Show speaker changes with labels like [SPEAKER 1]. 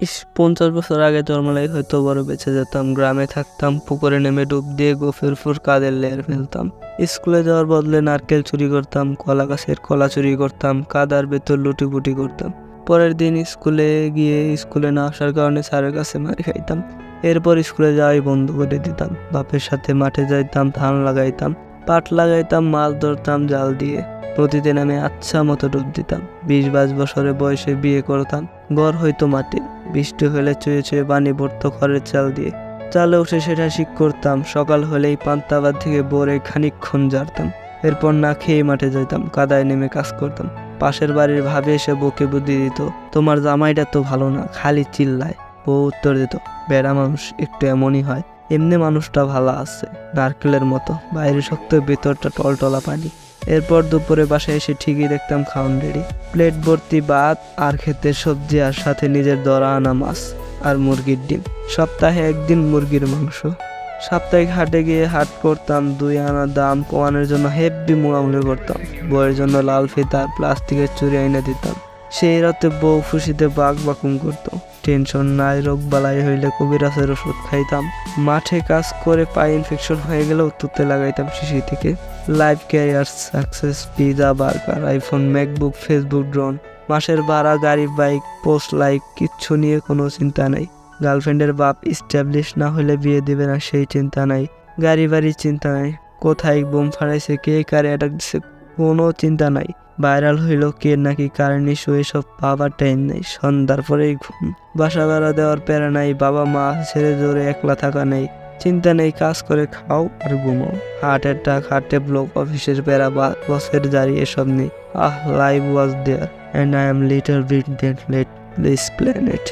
[SPEAKER 1] 50 বছর আগে জন্মালে হয়তো বড় বেঁচে যেতাম। গ্রামে থাকতাম, পুকুরে নেমে ডুব দিয়ে গোফের ফুর কাদের লেয়ার ফেলতাম। স্কুলে যাওয়ার বদলে নারকেল চুরি করতাম, কলা গাছের কলা চুরি করতাম, কাদার ভেতর লুটিপুটি করতাম। পরের দিন স্কুলে না আসার কারণে স্যারের কাছে মার খাইতাম। এরপর স্কুলে যাওয়াই বন্ধ করে দিতাম। বাপের সাথে মাঠে যাইতাম, ধান লাগাইতাম, পাট লাগাইতাম, মাছ ধরতাম জাল দিয়ে। প্রতিদিন আমি আচ্ছা মতো ডুব দিতাম। 20-22 বছরের বয়সে বিয়ে করতাম। ঘর হইতো মাটির, বৃষ্টি হলে চুয়ে চুয়ে পানি পড়তো খড়ের চাল দিয়ে। চালে উঠে সেটা ঠিক করতাম। সকাল হলেই পান্তাবাদ থেকে ভোরে খানিকক্ষণ জারতাম। এরপর না খেয়ে মাঠে যাইতাম, কাদায় নেমে কাজ করতাম। পাশের বাড়ির ভাবি এসে বকে বুদ্ধি দিত, তোমার জামাইটা তো ভালো না, খালি চিল্লায়। বউ উত্তর দিত, বেড়া মানুষ একটু এমনই হয়, এমনি মানুষটা ভালো আছে, নারকেলের মতো, বাইরে শক্ত ভেতরটা টলটলা পানি। এরপর দুপুরে বাসায় এসে ঠিকই দেখতাম খাওয়ান রেডি, প্লেট ভর্তি ভাত আর ক্ষেতের সবজি, আর সাথে নিজের ধরা আনা মাছ আর মুরগির ডিম। সপ্তাহে একদিন মুরগির মাংস। সাপ্তাহিক হাটে গিয়ে হাট করতাম, 2 আনা দাম কমানোর জন্য হেব্বি মোড়ামুড়ি করতাম। বউয়ের জন্য লাল ফিতা আর প্লাস্টিকের চুড়ি এনে দিতাম। সেই রাতে বউ খুশিতে বাকুম করতো। টেনশন নাই, রোগ বালাই হইলে কবিরাজের ওষুধ খাইতাম। মাঠে কাজ করে পায়ে ইনফেকশন হয়ে গেলেও তুতে লাগাইতাম শিশি থেকে। Life career success, pizza, burger, iPhone, MacBook, Facebook, drone, মাসের ভাড়া, গাড়ি, বাইক, পোস্ট, লাইক, কিচ্ছু নিয়ে কোনো চিন্তা নাই। গার্লফ্রেন্ডের বাপ ইস্টাবলিশ না হলে বিয়ে দিবে না, সেই চিন্তা নাই। গাড়ি বাড়ির চিন্তা নাই। কোথায় বোম ফাড়াইছে, কে কারে অ্যাটাক দিচ্ছে, কোনো চিন্তা নাই। ভাইরাল হইল কে নাকি কারেন্ট ইস্যু, এসব পাবার টাইম নেই। সন্ধ্যার পরেই ঘুম। বাসা ভাড়া দেওয়ার প্যারা নাই, বাবা মা ছেড়ে জোরে একলা থাকা নেই। চিন্তা নেই, কাজ করে খাও আর ঘুমাও। হার্ট অ্যাটাক, হার্টে ব্লক, অফিসের প্যারা, বসের জারি, এসব নেই। Life was there and I am little bit that let this planet.